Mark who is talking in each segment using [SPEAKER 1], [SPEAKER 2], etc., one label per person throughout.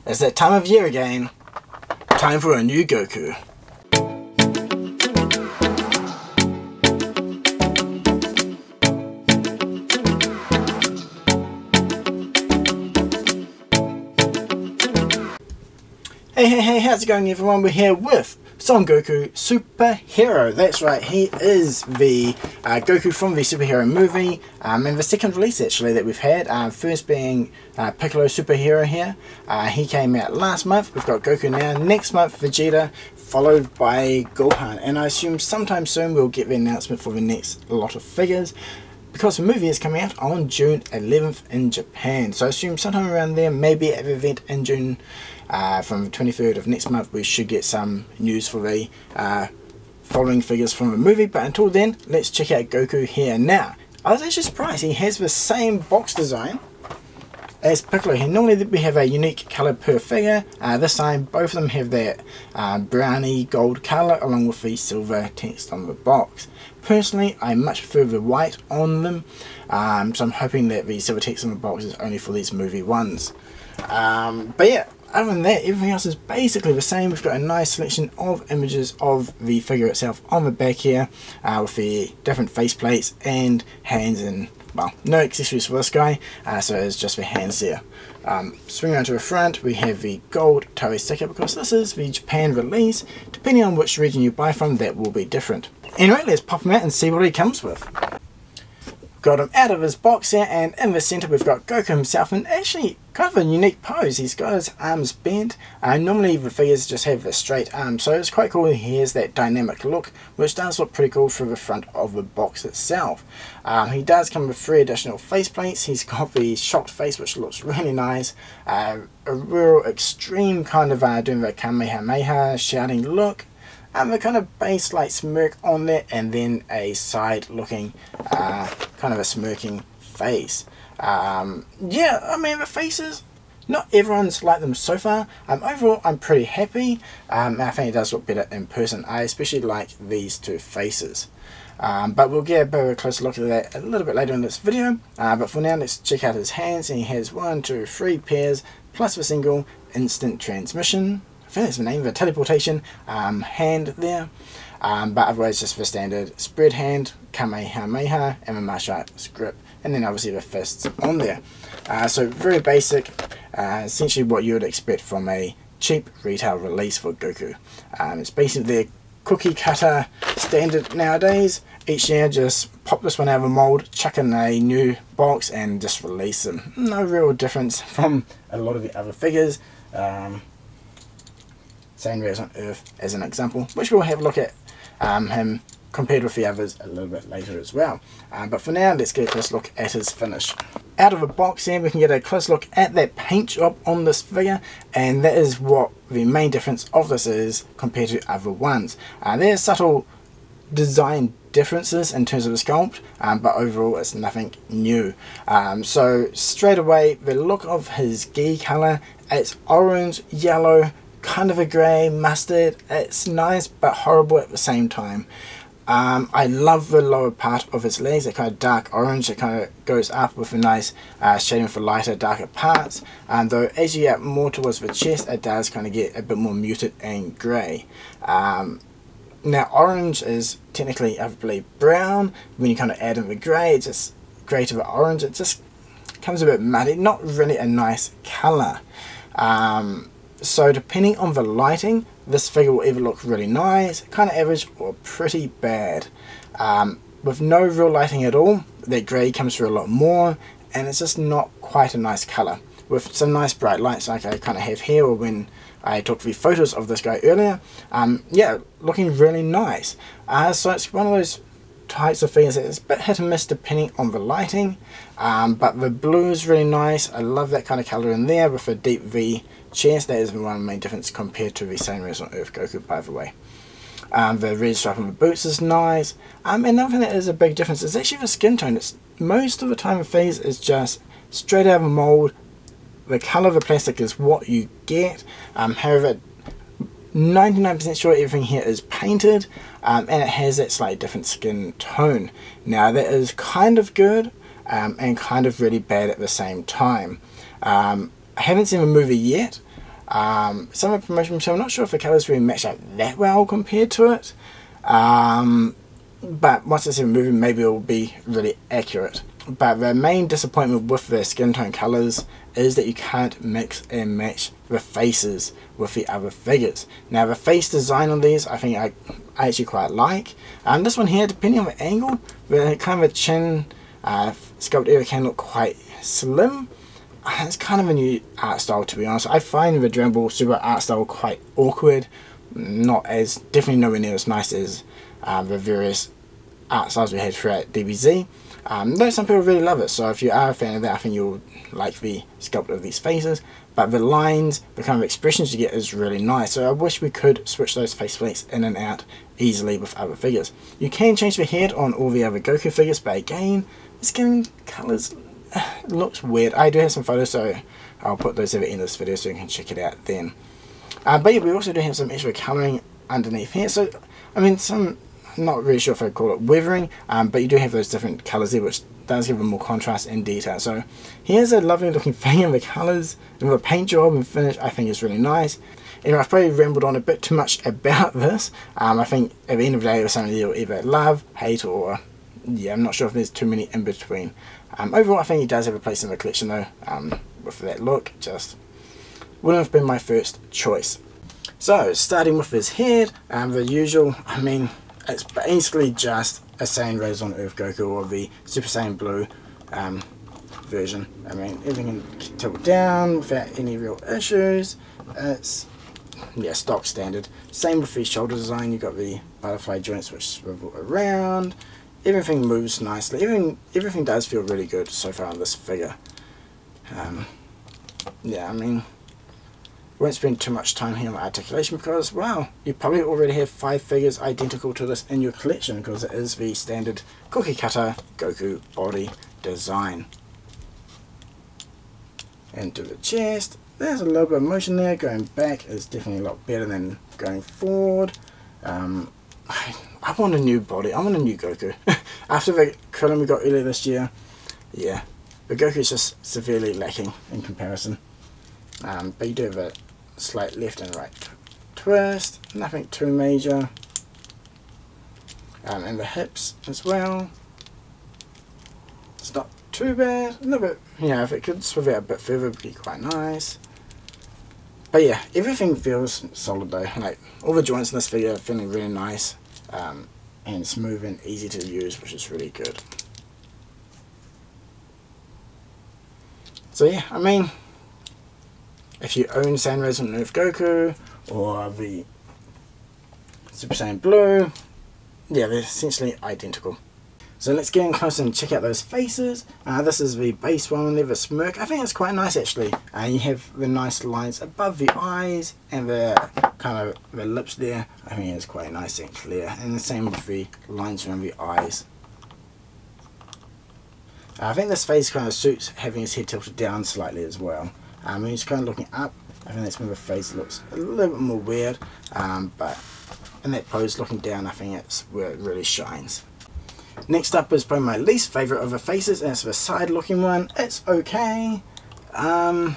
[SPEAKER 1] It's that time of year again. Time for a new Goku. Hey, how's it going everyone? We're here with Son Goku Superhero. That's right, he is the Goku from the superhero movie, and the second release actually that we've had, first being Piccolo Superhero here. He came out last month. We've got Goku now, next month Vegeta, followed by Gohan, and I assume sometime soon we'll get the announcement for the next lot of figures, because the movie is coming out on June 11th in Japan. So I assume sometime around there, maybe at the event in June, from the 23rd of next month, we should get some news for the following figures from the movie. But until then, let's check out Goku here now. I was actually surprised he has the same box design as Piccolo here. Normally we have a unique colour per figure. This time both of them have that browny gold colour along with the silver text on the box. Personally, I much prefer the white on them, so I'm hoping that the silver text on the box is only for these movie ones. But yeah, other than that, everything else is basically the same. We've got a nice selection of images of the figure itself on the back here, with the different face plates and hands, and well, no accessories for this guy, so it's just the hands there. Swing around to the front, we have the gold Toei sticker, because this is the Japan release. Depending on which region you buy from, that will be different. Anyway, let's pop him out and see what he comes with. Got him out of his box here, and in the centre we've got Goku himself, and actually kind of a unique pose. He's got his arms bent. Normally the figures just have the straight arms, so it's quite cool. He has that dynamic look, which does look pretty cool through the front of the box itself. He does come with 3 additional face plates. He's got the shocked face, which looks really nice. A real extreme kind of doing the Kamehameha shouting look. A kind of base like smirk on there, and then a side looking kind of a smirking face. Yeah, I mean the faces, not everyone's like them so far. Overall I'm pretty happy. I think it does look better in person. I especially like these 2 faces. But we'll get a bit of a closer look at that a little bit later in this video. But for now, let's check out his hands. And he has 1, 2, 3 pairs plus the single instant transmission. I think that's the name of the teleportation hand there. But otherwise just the standard spread hand, Kamehameha, and the martial arts grip, and then obviously the fists on there. So very basic, essentially what you would expect from a cheap retail release for Goku. It's basically their cookie cutter standard nowadays. Each year just pop this one out of a mold, chuck in a new box and just release them. No real difference from a lot of the other figures. Same Rays on Earth as an example, which we'll have a look at him compared with the others a little bit later as well. But for now, let's get a close look at his finish. Out of the box here, we can get a close look at that paint job on this figure, and that is what the main difference of this is compared to other ones. There's subtle design differences in terms of the sculpt, but overall it's nothing new. So straight away, the look of his gi colour, it's orange, yellow, kind of a grey, mustard. It's nice but horrible at the same time. I love the lower part of his legs, that kind of dark orange that kind of goes up with a nice shading for lighter, darker parts. Though as you get more towards the chest, it does kind of get a bit more muted and grey. Now orange is technically, I believe, brown. When you kind of add in the grey, it's just grey to the orange. It just comes a bit muddy, not really a nice colour. So depending on the lighting, this figure will either look really nice, kind of average, or pretty bad. With no real lighting at all, that grey comes through a lot more, and it's just not quite a nice colour. With some nice bright lights like I kind of have here, or when I took the photos of this guy earlier, yeah, looking really nice. So it's one of those types of figures that is a bit hit and miss depending on the lighting, but the blue is really nice. I love that kind of colour in there with a deep V chest. That is one of the main difference compared to the same Rays on Earth Goku, by the way. The red stripe on the boots is nice, and another thing that is a big difference is actually the skin tone. It's most of the time the face is just straight out of a mould. The colour of the plastic is what you get. However, 99% sure everything here is painted, and it has that slightly different skin tone. Now that is kind of good and kind of really bad at the same time. I haven't seen the movie yet, Some of the promotion material, I'm not sure if the colours really match up that well compared to it. But once it's in movie, maybe it will be really accurate. But the main disappointment with the skin tone colours is that you can't mix and match the faces with the other figures. Now the face design on these I think I actually quite like. This one here, depending on the angle, the kind of a chin sculpt area can look quite slim. It's kind of a new art style, to be honest. I find the Dragon Ball Super art style quite awkward. Definitely nowhere near as nice as the various art styles we had throughout DBZ. Though some people really love it, so if you are a fan of that, I think you'll like the sculpt of these faces. But the lines, the kind of expressions you get is really nice, so I wish we could switch those face plates in and out easily with other figures. You can change the head on all the other Goku figures, but again, the skin colours looks weird. I do have some photos, so I'll put those at the end of this video so you can check it out then. But yeah, we also do have some extra colouring underneath here, so I mean, I'm not really sure if I call it weathering, but you do have those different colours there, which does give them more contrast and detail. So here's a lovely looking figure. The colours and the paint job and finish I think is really nice. Anyway, I've probably rambled on a bit too much about this. I think at the end of the day it was something you'll either love, hate, or yeah, I'm not sure if there's too many in between. Overall I think he does have a place in the collection though, with that look. Just wouldn't have been my first choice. So starting with his head, the usual, I mean, it's basically just a Saiyan Raised on Earth Goku, or the Super Saiyan Blue version. I mean, everything can tilt down without any real issues. It's, yeah, stock standard. Same with the shoulder design. You've got the butterfly joints which swivel around. Everything moves nicely. Everything does feel really good so far on this figure. Yeah, I mean, won't spend too much time here on articulation because, well, you probably already have 5 figures identical to this in your collection because it is the standard cookie cutter Goku body design. Into the chest, there's a little bit of motion there. Going back is definitely a lot better than going forward. I want a new body. I want a new Goku. After the Krillin we got earlier this year, yeah, the Goku is just severely lacking in comparison. But you do have a slight left and right twist, nothing too major. And the hips as well, it's not too bad. A little bit, you know, if it could swivel out a bit further it would be quite nice. But yeah, everything feels solid though. Like, all the joints in this figure are feeling really nice, and smooth and easy to use, which is really good. So yeah, I mean, if you own Saiyan Raised on Earth Goku or the Super Saiyan Blue, yeah, they're essentially identical. So let's get in close and check out those faces. This is the base one there, the smirk. I think it's quite nice actually. You have the nice lines above the eyes and the kind of the lips there. I think it's quite nice and clear. And the same with the lines around the eyes. I think this face kind of suits having his head tilted down slightly as well. When he's kind of looking up, I think that's when the face looks a little bit more weird. But in that pose looking down, I think it's where it really shines. Next up is probably my least favourite of the faces, and it's the side looking one. It's okay. Yeah,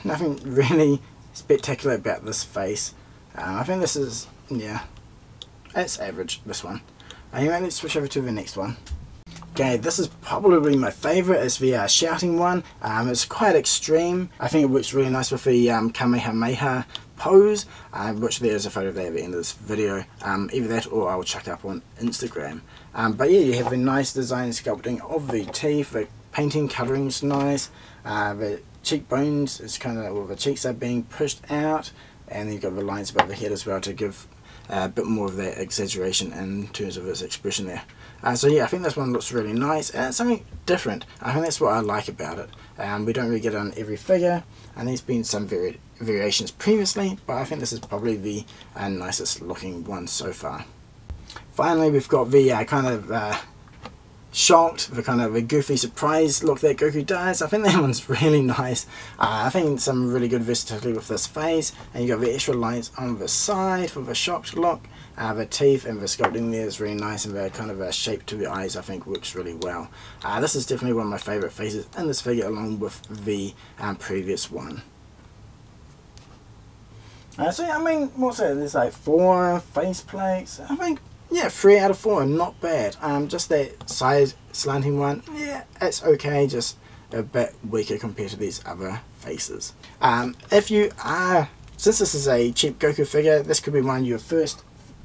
[SPEAKER 1] nothing really spectacular about this face. I think this is, yeah, it's average, this one. Anyway, let's switch over to the next one. Okay, this is probably my favourite. It's the shouting one. It's quite extreme. I think it works really nice with the Kamehameha pose, which there's a photo there at the end of this video. Either that or I'll chuck up on Instagram. But yeah, you have a nice design and sculpting of the teeth. The painting, colouring is nice. The cheekbones is kind of, well, the cheeks are being pushed out, and then you've got the lines above the head as well to give a bit more of that exaggeration in terms of its expression there. So yeah, I think this one looks really nice, and it's something different. I think that's what I like about it. We don't really get it on every figure, and there's been some variations previously, but I think this is probably the nicest looking one so far. Finally, we've got the kind of shocked, the kind of a goofy surprise look that Goku does. I think that one's really nice. I think some really good versatility with this face, and you got the extra lines on the side for the shocked look. The teeth and the sculpting there is really nice, and the kind of shape to the eyes I think works really well. This is definitely one of my favourite faces in this figure, along with the previous one. So yeah, I mean, what's that? There's like 4 face plates. I think, yeah, 3 out of 4, not bad. Just that side slanting one, yeah, it's okay, just a bit weaker compared to these other faces. If you are, since this is a cheap Goku figure, this could be one of your first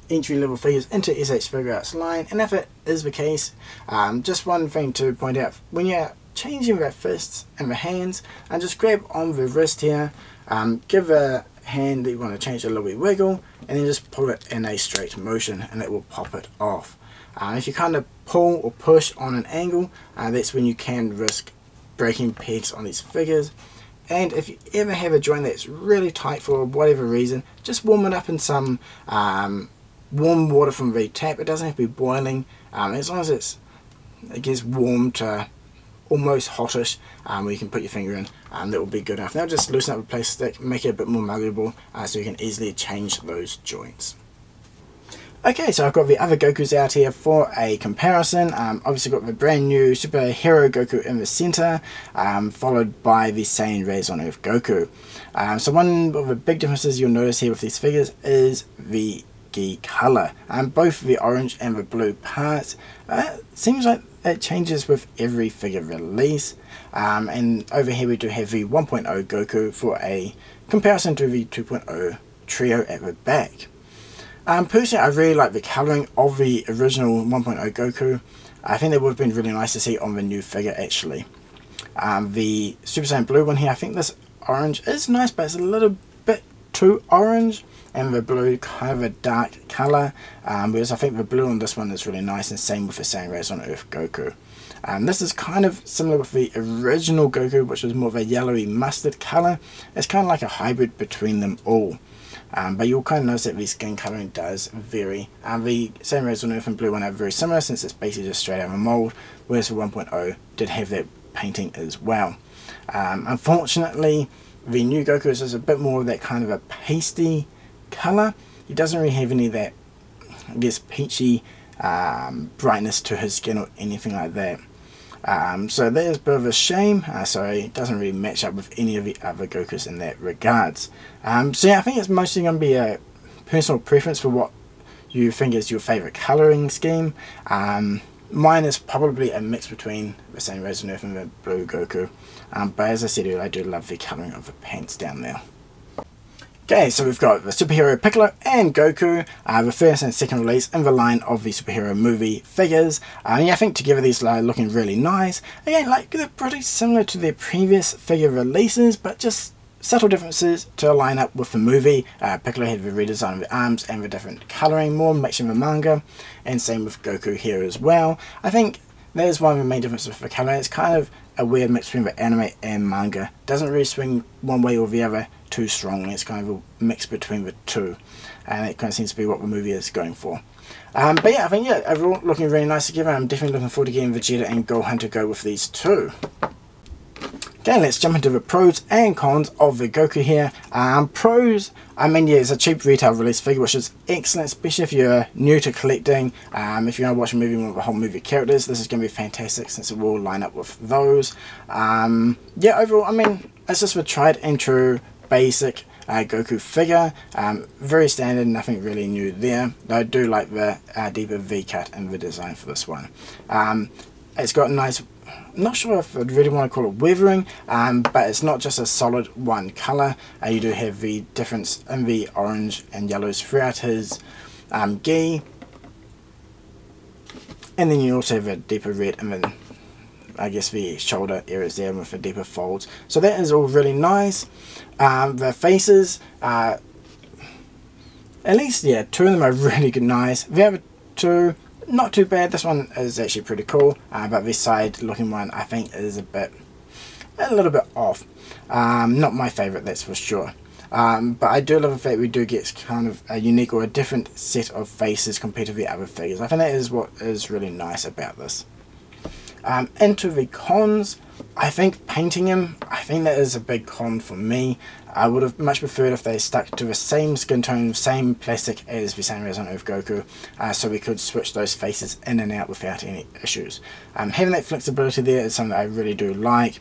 [SPEAKER 1] entry-level figures into SH Figuarts line, and if it is the case, just one thing to point out, when you're changing the fists and the hands, and just grab on the wrist here, give a hand that you want to change a little bit wiggle, and then just pull it in a straight motion and it will pop it off. If you kind of pull or push on an angle, that's when you can risk breaking pegs on these figures. And if you ever have a joint that's really tight for whatever reason, just warm it up in some warm water from the tap. It doesn't have to be boiling, as long as it gets warm to almost hottish, where you can put your finger in, that will be good enough. Now just loosen up the plastic, make it a bit more malleable, so you can easily change those joints. Okay, so I've got the other Gokus out here for a comparison. Obviously got the brand new Superhero Goku in the center, followed by the Saiyan Rays on Earth Goku. So one of the big differences you'll notice here with these figures is the gi color. Both the orange and the blue parts, seems like it changes with every figure release. And over here we do have the 1.0 Goku for a comparison to the 2.0 trio at the back. Personally, I really like the colouring of the original 1.0 Goku. I think that would have been really nice to see on the new figure actually. The Super Saiyan Blue one here, I think this orange is nice, but it's a little bit too orange, and the blue kind of a dark colour, whereas I think the blue on this one is really nice, and same with the Saiyan Rays on Earth Goku. This is kind of similar with the original Goku, which was more of a yellowy mustard colour. It's kind of like a hybrid between them all. But you'll kind of notice that the skin colouring does vary. The Saiyan Rays on Earth and Blue one are very similar, since it's basically just straight out of a mould, whereas the 1.0 did have that painting as well. Unfortunately, the new Goku is a bit more of that kind of a pasty colour. He doesn't really have any of that, I guess, peachy brightness to his skin or anything like that. So that is a bit of a shame, so it doesn't really match up with any of the other Gokus in that regards. So yeah, I think it's mostly going to be a personal preference for what you think is your favourite colouring scheme. Mine is probably a mix between the Saiyan Rays on Earth and the Blue Goku, but as I said earlier, I do love the colouring of the pants down there. Okay, so we've got the Superhero Piccolo and Goku, the first and second release in the line of the superhero movie figures. Yeah, I think together these are looking really nice. Again, like, they're pretty similar to their previous figure releases, but just subtle differences to line up with the movie. Piccolo had the redesign of the arms and the different colouring, more matching the manga, and same with Goku here as well. I think that is one of the main differences with the colouring. It's kind of a weird mix between the anime and manga. Doesn't really swing one way or the other too strongly. It's kind of a mix between the two, and it kind of seems to be what the movie is going for. But yeah, I think, yeah, overall looking really nice together. I'm definitely looking forward to getting Vegeta and Gohan to go with these two. Okay, let's jump into the pros and cons of the Goku here. Pros, I mean, yeah, it's a cheap retail release figure, which is excellent, especially if you're new to collecting. If you want to watch a movie with the whole movie characters, this is going to be fantastic, since it will line up with those. Yeah, overall, I mean, it's just a tried and true basic Goku figure. Very standard, nothing really new there. I do like the deeper V-cut in the design for this one. It's got a nice, I'm not sure if I'd really want to call it weathering, but it's not just a solid one colour. You do have the difference in the orange and yellows throughout his gi, and then you also have a deeper red in the, I guess, the shoulder areas there with the deeper folds. So that is all really nice. The faces, at least, yeah, 2 of them are really good, nice. The other 2, not too bad. This one is actually pretty cool, but this side looking one I think is a little bit off. Not my favourite, that's for sure. But I do love the fact we do get kind of a unique or a different set of faces compared to the other figures. I think that is what is really nice about this. Into the cons, I think painting him, I think that is a big con for me. I would have much preferred if they stuck to the same skin tone, same plastic as the Saiyan Rays on Earth Goku, so we could switch those faces in and out without any issues. Having that flexibility there is something that I really do like.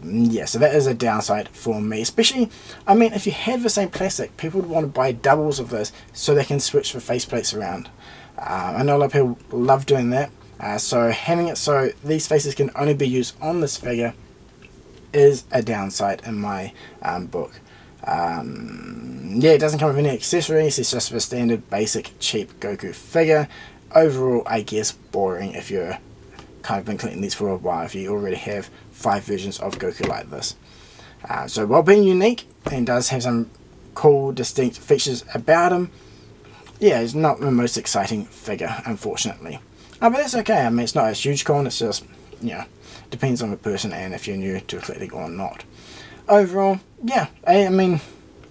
[SPEAKER 1] Yeah, so that is a downside for me. Especially, I mean, if you have the same plastic, people would want to buy doubles of this so they can switch the faceplates around. I know a lot of people love doing that. So having it so these faces can only be used on this figure is a downside in my book. Yeah, it doesn't come with any accessories. It's just the standard basic cheap Goku figure. Overall, I guess boring if you're kind of been collecting these for a while, if you already have 5 versions of Goku like this. So while being unique and does have some cool distinct features about him, yeah, it's not the most exciting figure, unfortunately. But that's okay. I mean, it's not a huge con, it's just, you know, depends on the person and if you're new to collecting or not. Overall, yeah, I mean,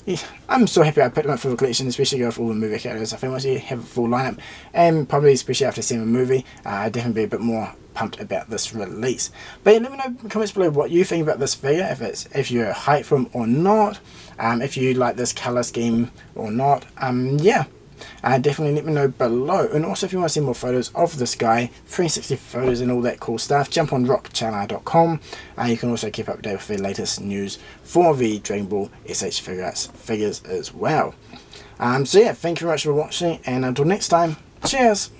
[SPEAKER 1] yeah, I'm so happy I picked them up for the collection, especially go for all the movie characters. I think once you have a full lineup, and probably especially after seeing the movie, I'd definitely be a bit more pumped about this release. But yeah, let me know in the comments below what you think about this figure, if you're hyped for him or not, if you like this colour scheme or not. Yeah. Definitely let me know below. And also if you want to see more photos of this guy, 360 photos and all that cool stuff, jump on rockchannel.com. You can also keep up to date with the latest news for the Dragon Ball SH figures as well. So yeah, thank you very much for watching, and until next time, cheers!